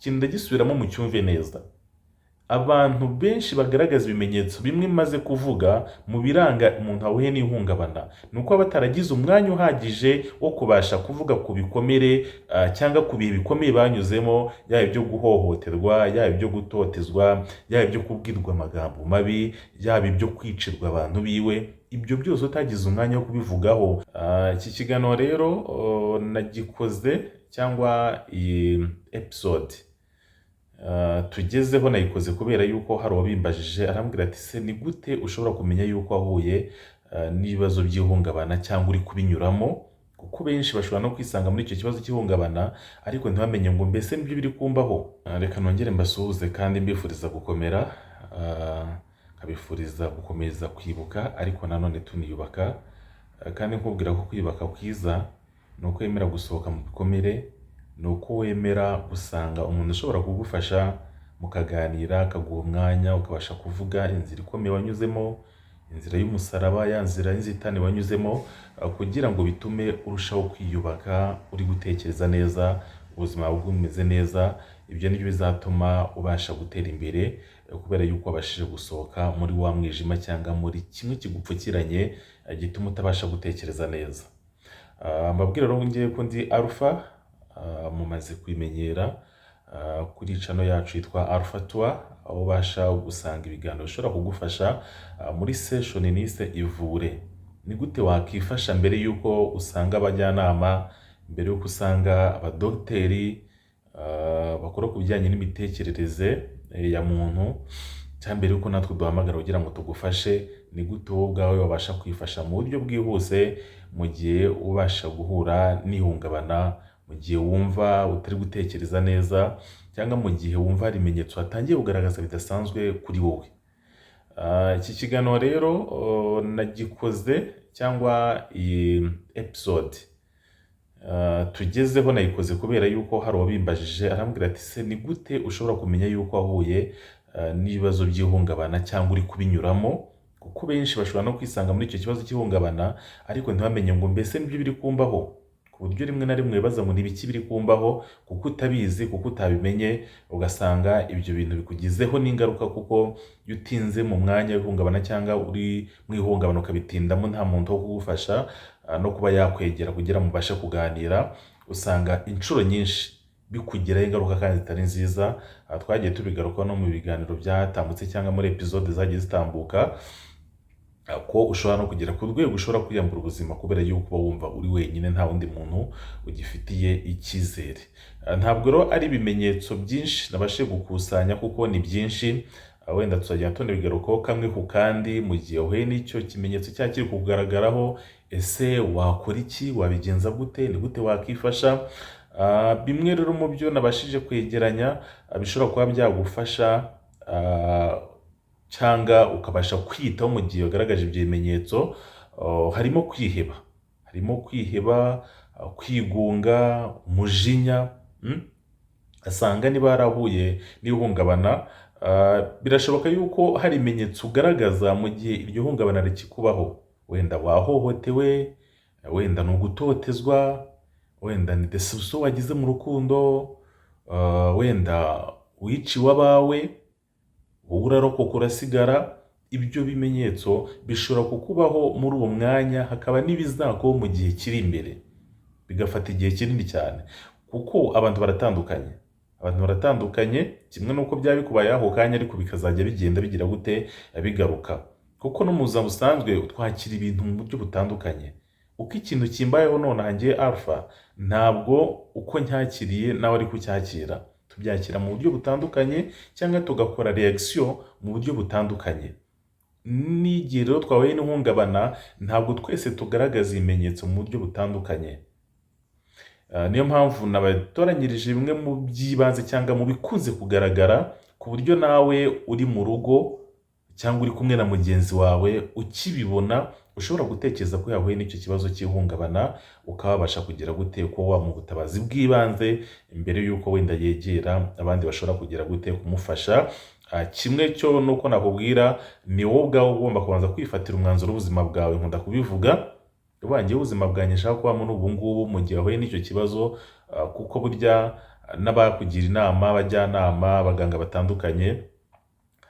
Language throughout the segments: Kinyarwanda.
ikintu ndagisubiramo mu cyumve neza. Abantu benshi bagaragaza ibimenyetso bimwe maze kuvuga mu biranga umuntu wahuye n'ihungabana, ni uko aba bataragize umwanya uhagije wo kubasha kuvuga ku bikomere cyangwa ku bihe bikomeye banyuzemo, yaba ibyo guhohoterwa, yaba ibyo gutotezwa, yaba ibyo kubwirwa amagambo mabi, yaba ibyo kwicirwa abantu biwe, ibyo byose utagize umwanya wo kubivugaho. Iki kiganiro rero nagikoze cyangwa iyi episode tugezeho nayikoze kubera yuko hari uwabimbajije arambwira ati se ni gute ushobora kumenya yuko wahuye n'ibibazo by'ihungabana cyangwa uri kubinyuramo, kuko benshi bashobora no kwisanga muri icyo kibazo cy'ihungabana ariko ntibamenye ngo mbese nibyo biri kumbaho. Reka nongere mbasuhuze kandi mbifuriza gukomera, nkabifuriza gukomeza kwibuka ariko nanone tuniyubaka, kandi nkubwira ko kwiyubaka kwiza ni uko wemera gusohoka mu bikomere, ni uko wemera gusanga umuntu ushobora kugufasha mukaganira, akaguha umwanya ukabasha kuvuga inzira ikomeye wanyuzemo, inzira y'umusaraba, ya nzira y'inzitane wanyuzemo, kugira ngo bitume urushaho kwiyubaka, uri gutekereza neza, ubuzima bwawe bumeze neza. Ibyo nibyo bizatuma ubasha gutera imbere, kubera yuko wabashije gusohoka muri wa mwijima cyangwa muri kimwe kigupfukiranye gituma utabasha gutekereza neza. Mbabwira rero ngiye ko ndi Alpha, mumaze kwimenyera kuri channel yacu yitwa Alpha Tour, aho ubasha gusanga ibiganiro bishobora kugufasha muri session nise ivure. Ni gute wakifasha mbere yuko usanga abajyanama, mbere yuko usanga abadogiteri bakora ku bijyanye n'imitekerereze ya muntu, cyangwa mbere yuko natwe duhamagara kugira ngo tugufashe. Ni gute wowe ubwawe wabasha kwifasha mu buryo bwihuse mu gihe ubasha guhura n'ihungabana, mu gihe wumva utari gutekereza neza, cyangwa mu gihe wumva hari ibimenyetso watangiye kugaragaza bidasanzwe kuri wowe. Iki kiganiro rero nagikoze cyangwa iyi episode tugezeho nayikoze kubera yuko hari uwabimbajije arambwira ati se ni gute ushobora kumenya yuko wahuye n'ibibazo by'ihungabana cyangwa uri kubinyuramo, kuko benshi bashobora no kwisanga muri icyo kibazo cy'ihungabana ariko ntibamenye ngo mbese nibyo biri kumbaho, ku buryo rimwe na rimwe bibaza ngo n'ibiki biri kumbaho, kuko utabizi, kuko utabimenye, ugasanga ibyo bintu bikugizeho n'ingaruka, kuko iyo utinze mu mwanya w'ihungabana cyangwa uri mu ihungabana ukabitindamo nta muntu wo kugufasha no kuba yakwegera kugira ngo mubashe kuganira, usanga inshuro nyinshi bikugiraho ingaruka kandi zitari nziza. Twagiye tubigaruka no mu biganiro byatambutse cyangwa muri episode zagiye zitambuka, ko ushobora no kugera ku rwego ushobora kwiyambura ubuzima kubera yuko wumva uri wenyine, nta wundi muntu ugifitiye icyizere. Ntabwo rero ari ibimenyetso byinshi nabashije gukusanya kuko ni byinshi, wenda tuzagenda tunabigarukaho kamwe ku kandi. Mu gihe uhuye n'icyo kimenyetso cyangwa kiri kugaragaraho, ese wakora iki, wabigenza gute, ni gute wakifasha? Bimwe rero mu byo nabashije kwegeranya bishobora kuba byagufasha cyangwa ukabasha kwitaho mu gihe ugaragaje ibyo bimenyetso, harimo kwiheba, kwigunga, umujinya. Asanga niba yarahuye n'ihungabana, birashoboka yuko hari ibimenyetso ugaragaza mu gihe iryo hungabana rikikubaho. Wenda wahohotewe, wenda ni ugutotezwa, wenda ni deception wagize mu rukundo, wenda wiciwe abawe, wowe urarokoka urasigara. Ibyo bimenyetso bishobora kukubaho muri uwo mwanya, hakaba n'ibizakubaho mu gihe kiri imbere, bigafata igihe kinini cyane, kuko abantu baratandukanye, kimwe n'uko byaba bikubayeho ako kanya ariko bikazajya bigenda bigira gute, bigaruka. Kuko no mu buzima busanzwe twakira ibintu mu buryo butandukanye. Uko ikintu kimbayeho none hanjye Alpha, ntabwo uko ncyakiriye nawe ari kucyakira. Tubyakira mu buryo butandukanye cyangwa tugakora reaction mu buryo butandukanye. N'igihe rero twahuye n'ihungabana, ntabwo twese tugaragaza ibimenyetso mu buryo butandukanye. Niyo mpamvu nabatoranyirije bimwe mu by'ibanze cyangwa mu bikunze kugaragara, ku buryo nawe uri mu rugo cyangwa uri kumwe na mugenzi wawe ukibibona, ushobora gutekereza ko yahuye n'icyo kibazo cy'ihungabana, ukabasha kugira gute ko wa mu butabazi bw'ibanze mbere yuko wenda yegera abandi bashobora kugira gute kumufasha. Kimwe cyo nuko nakubwira, ni wowe ubwawe ugomba kubanza kwifatira umwanzuro w'ubuzima bwawe. Nkunda kubivuga, ubangiye ubuzima bwanjye nshaka kubamo n'ubu ngubu mu gihe wahuye n'icyo kibazo, kuko burya n'abakugira inama, abajyanama, abaganga batandukanye,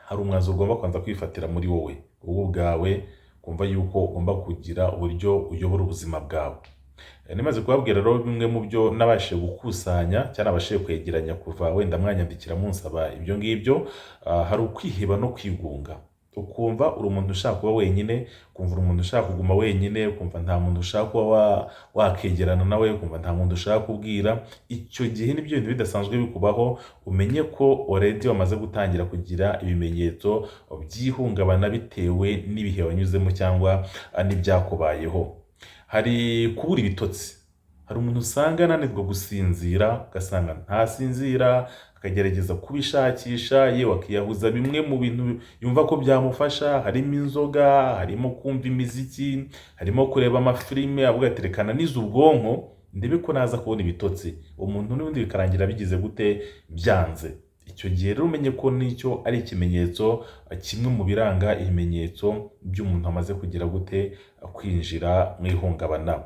hari umwanzuro ugomba kubanza kwifatira muri wowe ubwawe, kumva yuko ugomba kugira uburyo uyobora ubuzima bwawe. Nimaze kubabwira rero bimwe mu byo nabashije gukusanya cyangwa nabashije kwegeranya kuva wenda mwanyandikira munsaba ibyo ngibyo, hari ukwiheba no kwigunga, ukumva uri umuntu ushaka kuba wenyine, ukumva uri umuntu ushaka kuguma wenyine, ukumva nta muntu ushaka kuba wakegerana nawe, ukumva nta muntu ushaka kubwira. Icyo gihe nibyo bintu bidasanzwe bikubaho, umenye ko already wamaze gutangira kugira ibimenyetso by'ihungabana bitewe n'ibihe wanyuzemo cyangwa n'ibyakubayeho. Hari kubura ibitotsi, hari umuntu usanga ananirwa gusinzira, ugasanga ntasinzira, akagerageza kubishakisha, yewe akiyahuza bimwe mu bintu yumva ko byamufasha, harimo inzoga, harimo kumva imiziki, harimo kureba amafilime, avuga ati reka nanize ubwonko ndebe ko naza kubona ibitotsi. Umuntu n'ubundi bikarangira bigize gute, byanze. Icyo gihe rero umenye ko nicyo ari ikimenyetso kimwe mu biranga ibimenyetso by'umuntu amaze kugira gute, kwinjira mu ihungabana.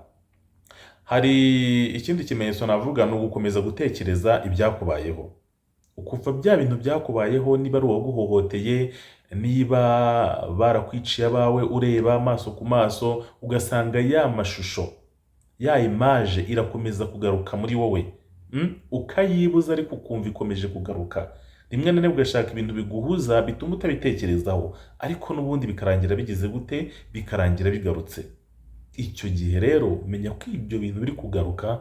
Hari ikindi kimenyetso navuga, ni ugukomeza gutekereza ibyakubayeho, ukumva bya bintu byakubayeho, niba ari uwaguhohoteye, niba barakwiciye abawe, ureba amaso ku maso, ugasanga ya mashusho, ya image irakomeza kugaruka muri wowe, ukayibuza ariko ukumva ikomeje kugaruka. Rimwe na rimwe ugashaka ibintu biguhuza bituma utabitekerezaho, ariko n'ubundi bikarangira bigize gute, bikarangira bigarutse. Icyo gihe rero menya ko ibyo bintu biri kugaruka,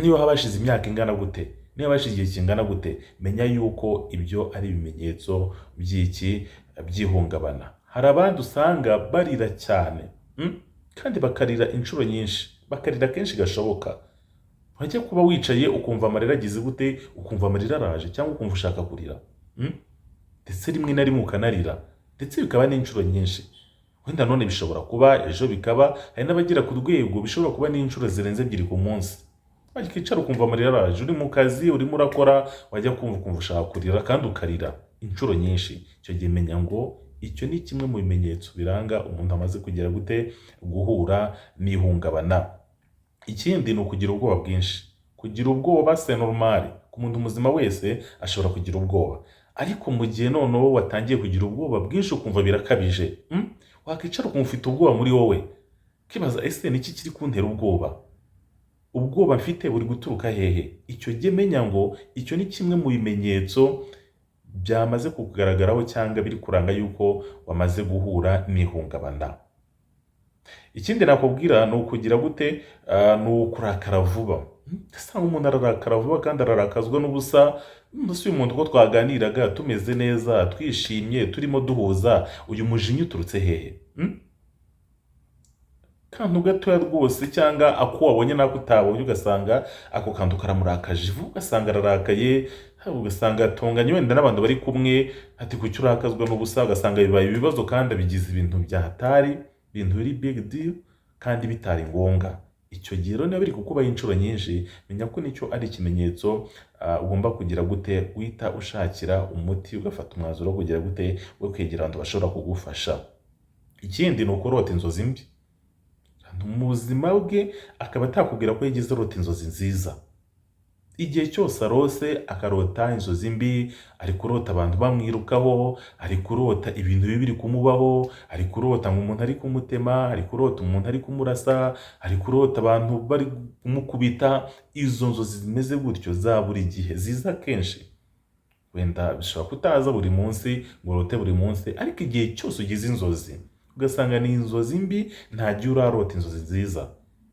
niba habashize imyaka ingana gute, niba habashize igihe kingana gute, menya yuko ibyo ari ibimenyetso by'iki, by'ihungabana. Hari abandi usanga barira cyane, kandi bakarira inshuro nyinshi, bakarira kenshi gashoboka. Wajya kuba wicaye ukumva amarira agize gute, ukumva amarira araje, cyangwa ukumva ushaka kurira, ndetse rimwe na rimwe ukanarira, ndetse bikaba n'inshuro nyinshi. Wenda none bishobora kuba ejo, bikaba hari n'abagira ku rwego bishobora kuba n'inshuro zirenze 2 ku munsi. Wakicara ukumva amarira araje, uri mu kazi, urimo urakora, wajya ukumva ushaka kurira kandi ukarira inshuro nyinshi. Icyo gihe menya ngo icyo ni kimwe mu bimenyetso biranga umuntu amaze kugira gute, guhura n'ihungabana. Ikindi ni ukugira ubwoba bwinshi. Kugira ubwoba c'est normal, ku muntu muzima wese ashobora kugira ubwoba, ariko mu gihe noneho watangiye kugira ubwoba bwinshi ukumva birakabije, wakicara ukumva ufite ubwoba muri wowe, kibaza ese niki kiri kuntera ubwoba, ubwoba mfite buri guturuka hehe? Icyo gihe menya ngo icyo ni kimwe mu bimenyetso byamaze kugaragaraho cyangwa biri kuranga yuko wamaze guhura n'ihungabana. Ikindi nakubwira ni ukugira gute, ni ukurakara vuba. Usanga umuntu ararakara vuba kandi ararakazwa n'ubusa. Mbese uyu muntu ko twaganiraga tumeze neza, twishimye, turimo duhuza, uyu mujinya uturutse hehe? Kantu gatoya rwose, cyangwa ako wabonye nako utabonye, ugasanga ako kantu karamurakaje vuba, ugasanga ararakaye, ugasanga atonganye wenda n'abantu bari kumwe, ati kuki urakazwa n'ubusa, ugasanga bibaye ibibazo kandi bigize ibintu bya hatari, ibintu biri big deal kandi bitari ngombwa. Icyo gihe rero niba biri kukubaho inshuro nyinshi, menya ko nicyo ari ikimenyetso ugomba kugira gute, wita ushakira umuti, ugafata umwanzuro wo kugira gute, wo kwegera abantu bashobora kugufasha. Ikindi ni ukurota inzozi mbi. Mu buzima bwe akaba atakubwira ko yagize arota inzozi nziza. Igihe cyose arose akarota inzozi mbi, ari kurota abantu bamwirukaho, ari kurota ibintu bibi biri kumubaho, ari kurota ngo umuntu ari kumutema, ari kurota umuntu ari kumurasa, ari kurota abantu bari kumukubita. Izo nzozi zimeze gutyo za buri gihe ziza kenshi. Wenda bishobora kutaza buri munsi ngo urote buri munsi, ariko igihe cyose ugize inzozi ugasanga ni inzozi mbi, nta gihe urarota inzozi nziza,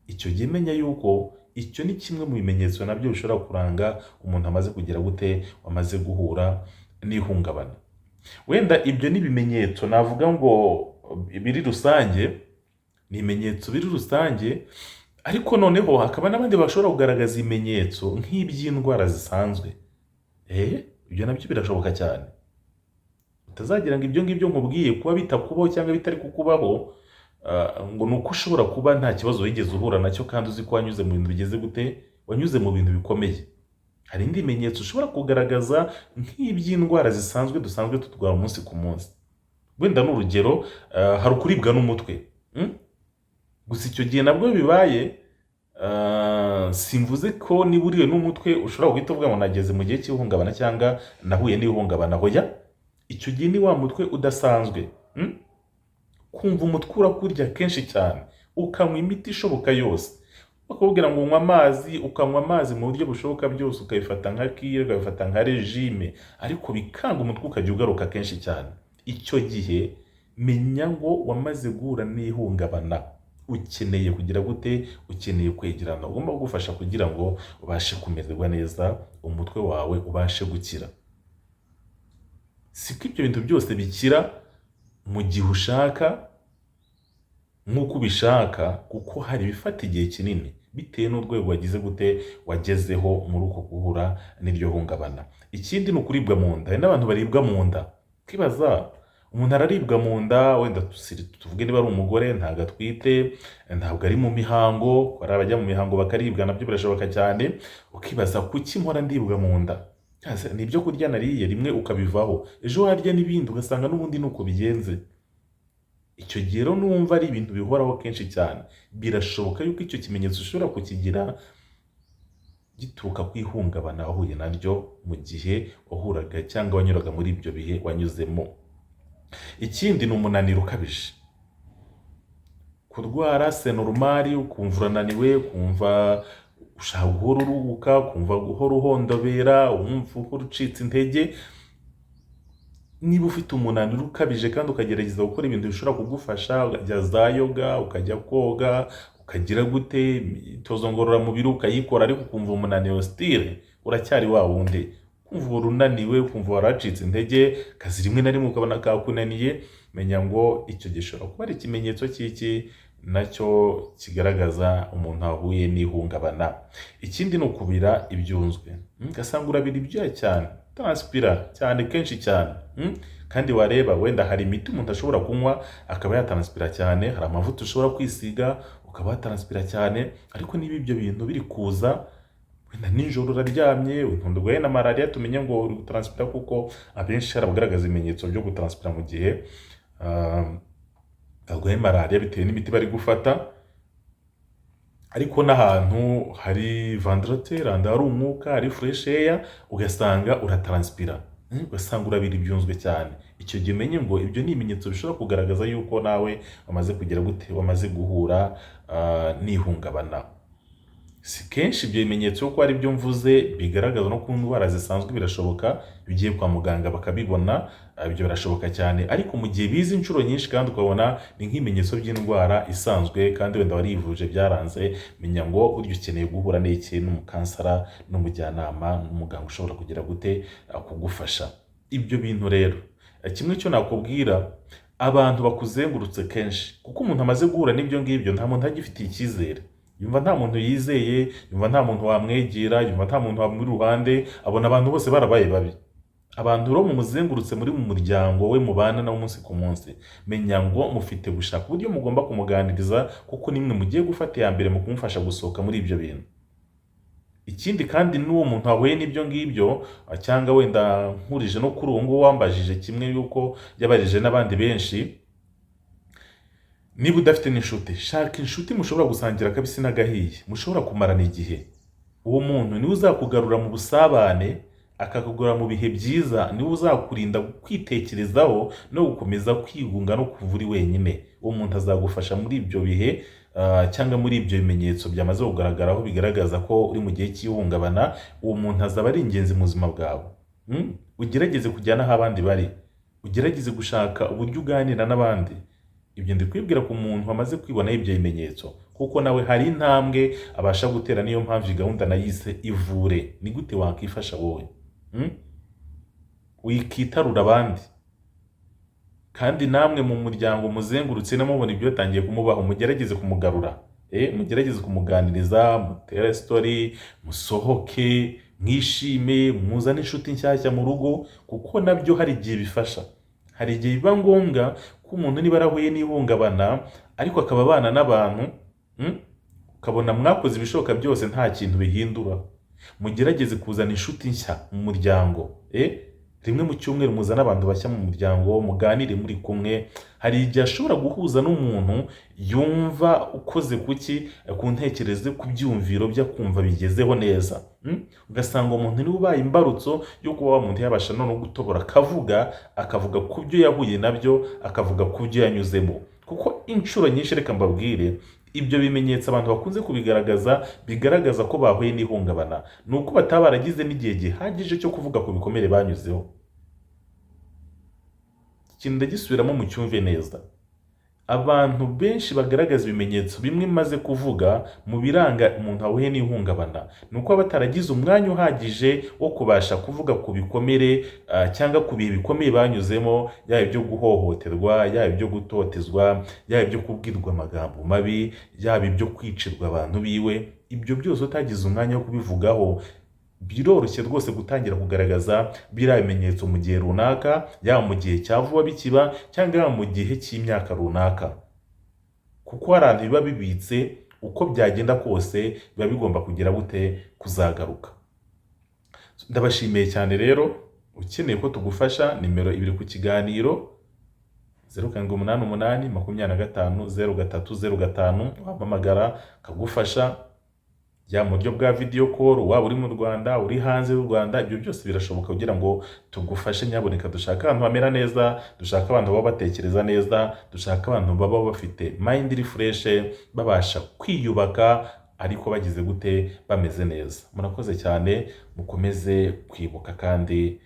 icyo gihe menya yuko icyo ni kimwe mu bimenyetso nabyo bishobora kuranga umuntu amaze kugira gute, wamaze guhura n'ihungabana. Wenda ibyo ni ibimenyetso navuga ngo biri rusange, ni ibimenyetso biri rusange, ariko noneho hakaba n'abandi bashobora kugaragaza ibimenyetso nk'iby'indwara zisanzwe. Ibyo nabyo birashoboka cyane. Utazagira ngo ibyo ngibyo nkubwiye kuba bitakubaho cyangwa bitari kukubaho, ngo nuko ushobora kuba nta kibazo wigeze uhura nacyo kandi uzi ko wanyuze mu bintu bigeze gute, wanyuze mu bintu bikomeye. Hari indi bimenyetso ushobora kugaragaza nk'iby'indwara zisanzwe dusanzwe turwara umunsi ku munsi. Wenda n'urugero, hari ukuribwa n'umutwe. Gusa icyo gihe nabwo bibaye, simvuze ko niba uriwe n'umutwe ushobora guhita uvuga ngo nageze mu gihe cy'ihungabana cyangwa nahuye n'ihungabana. Hoya, icyo gihe ni wa mutwe udasanzwe. Kumva umutwe urakurya kenshi cyane, ukanywa imiti ishoboka yose, bakakubwira ngo unywa amazi, ukanywa amazi mu buryo bushoboka byose, ukabifata nka kire, ukabifata nka regime, ariko bikanga umutwe ukajya ugaruka kenshi cyane. Icyo gihe menya ngo wamaze guhura n'ihungabana, ukeneye kugira gute, ukeneye kwegerana ugomba kugufasha kugira ngo ubashe kumererwa neza, umutwe wawe ubashe gukira. Siko ibyo bintu byose bikira mu gihe ushaka nk'uko ubishaka, kuko hari ibifata igihe kinini bitewe n'urwego wagize gute, wagezeho muri uko guhura n'iryo hungabana. Ikindi ni ukuribwa mu nda. Hari n'abantu baribwa mu nda, ukibaza umuntu araribwa mu nda, wenda tuvuge niba ari umugore ntabwo atwite, ntabwo ari mu mihango, hari abajya mu mihango bakaribwa, nabyo birashoboka cyane. Ukibaza kuki mpora ndibwa mu nda? Ni ibyo kurya nariye rimwe ukabivaho, ejo warya n'ibindi ugasanga n'ubundi ni uko bigenze. Icyo gihe rero numva ari ibintu bihoraho kenshi cyane, birashoboka yuko icyo kimenyetso ushobora kukigira gituruka ku ihungabana wahuye naryo mu gihe wahuraga cyangwa wanyuraga muri ibyo bihe wanyuzemo. Ikindi ni umunaniro ukabije. Kurwara senorumari, ukumva urananiwe, ukumva ushaka guhora uruhuka, ukumva guhora uhondobera, wumva uhora ucitse intege. Niba ufite umunaniro ukabije kandi ukagerageza gukora ibintu bishobora kugufasha, ukajya za yoga, ukajya koga, ukagira gute, imyitozo ngororamubiri ukayikora, ariko ukumva umunaniro stile uracyari wa wundi, kumva urunaniwe, ukumva waracitse intege, kazi rimwe na rimwe ukabona kakunaniye, menya ngo icyo gishobora kuba ari ikimenyetso cy'iki nacyo kigaragaza umuntu ahuye n'ihungabana. Ikindi ni ukubira ibyunzwe, ugasanga urabira ibyuya cyane, transpira cyane kenshi cyane, kandi wareba wenda hari imiti umuntu ashobora kunywa akaba yatranspira cyane, hari amavuta ushobora kwisiga ukaba watranspira cyane, ariko niba ibyo bintu biri kuza wenda nijoro uraryamye, urwaye na malaria, tumenye ngo uri gutranspira, kuko abenshi hari abagaragaza ibimenyetso byo gutranspira mu gihe arwaye malaria bitewe n'imiti bari gufata. Ariko n'ahantu hari ventilateur, ahandi hari umwuka, hari fresh air, ugasanga uratranspira, ugasanga urabira ibyunzwe cyane. Icyo gihe umenye ngo ibyo ni ibimenyetso bishobora kugaragaza yuko nawe wamaze kugira gute, wamaze guhura n'ihungabana. Si kenshi ibyo bimenyetso ko ari byo mvuze bigaragaza no ku ndwara zisanzwe, birashoboka bigiye kwa muganga bakabibona, ibyo birashoboka cyane. Ariko mu gihe bizi inshuro nyinshi kandi ukabona ni nk'ibimenyetso by'indwara isanzwe kandi wenda warivuje byaranze, menya ngo buryo ukeneye guhura n'iki, n'umukansara, n'umujyanama, n'umuganga ushobora kugira gute kugufasha. Ibyo bintu rero kimwe cyo nakubwira, abantu bakuzengurutse kenshi, kuko umuntu amaze guhura n'ibyo ngibyo nta muntu agifitiye icyizere, yumva nta muntu yizeye, yumva nta muntu wamwegera, yumva nta muntu wamuri ruhande, abona abantu bose barabaye babi. Abantu rero mumuzengurutse muri mu muryango we mubana nawe umunsi ku munsi, menya ngo mufite gushaka uburyo mugomba kumuganiriza, kuko nimwe mugiye gufata iya mbere mu kumufasha gusohoka muri ibyo bintu. Ikindi kandi n'uwo muntu wahuye n'ibyo ngibyo, cyangwa wenda nkurije no kuri uwo nguwo wambajije kimwe yuko yabarije n'abandi benshi, niba udafite n'inshuti, shaka inshuti mushobora gusangira akabisi n'agahiye, mushobora kumarana igihe. Uwo muntu niwe uzakugarura mu busabane, akakugarura mu bihe byiza, niwe uzakurinda kwitekerezaho no gukomeza kwigunga no kuva uri wenyine. Uwo muntu azagufasha muri ibyo bihe, cyangwa muri ibyo bimenyetso byamaze kugaragaraho bigaragaza ko uri mu gihe cy'ihungabana. Uwo muntu azaba ari ingenzi mu buzima bwawe. Ugerageze kujyana aho abandi bari, ugerageze gushaka uburyo uganira n'abandi. Ibyo ndi kwibwira ku muntu wamaze kwibonaho ibyo bimenyetso, kuko nawe hari intambwe abasha gutera. Niyo mpamvu iyi gahunda nayise ivure. Ni gute wakifasha wowe wikitarura abandi, kandi namwe mu muryango muzengurutse namubona ibyo yatangiye kumubaho, mugerageze kumugarura, mugerageze kumuganiriza, mutere story, musohoke, mwishime, muzane inshuti nshyashya mu rugo, kuko nabyo hari igihe bifasha. Hari igihe biba ngombwa ko umuntu niba arahuye n'ihungabana ariko akaba abana n'abantu, ukabona mwakoze ibishoboka byose nta kintu bihindura, mugerageze kuzana inshuti nshya mu muryango, rimwe mu cyumweru muzana abantu bashya mu muryango, muganire muri kumwe. Hari igihe ashobora guhuza n'umuntu yumva ukoze kuki ku ntekerezo, ku byumviro byo kumva bigezeho neza. Ugasanga umuntu niwe ubaye imbarutso yo kuba wa muntu yabasha no gutobora akavuga ku byo yahuye nabyo, akavuga ku byo yanyuzemo. Kuko inshuro nyinshi, reka mbabwire, ibyo bimenyetso abantu bakunze kubigaragaza bigaragaza ko bahuye n'ihungabana, ni uko bataba baragize n'igihe gihagije cyo kuvuga ku bikomere banyuzeho. Ikintu ndagisubiramo mu cyumve neza, abantu benshi bagaragaza ibimenyetso bimwe maze kuvuga mu biranga umuntu wahuye n'ihungabana, ni uko bataragize umwanya uhagije wo kubasha kuvuga ku bikomere cyangwa ku bihe bikomeye banyuzemo, yaba ibyo guhohoterwa, yaba ibyo gutotezwa, yaba ibyo kubwirwa amagambo mabi, yaba ibyo kwicirwa abantu biwe. Ibyo byose utagize umwanya wo kubivugaho, biroroshye rwose gutangira kugaragaza biriya bimenyetso mu gihe runaka, yaba mu gihe cya vuba bikiba cyangwa yaba mu gihe cy'imyaka runaka, kuko hari ahantu biba bibitse, uko byagenda kose biba bigomba kugira gute kuzagaruka. Ndabashimiye cyane rero. Ukeneye ko tugufasha, nimero ibiri ku kiganiro 0788 25 0305, wampamagara kagufasha, ya mu buryo bwa video call, waba uri mu Rwanda, uri hanze y'u Rwanda, ibyo byose birashoboka kugira ngo tugufashe. Nyaboneka, dushaka abantu bamera neza, dushaka abantu baba batekereza neza, dushaka abantu baba bafite mind refresh, babasha kwiyubaka ariko bagize gute, bameze neza. Murakoze cyane, mukomeze kwibuka kandi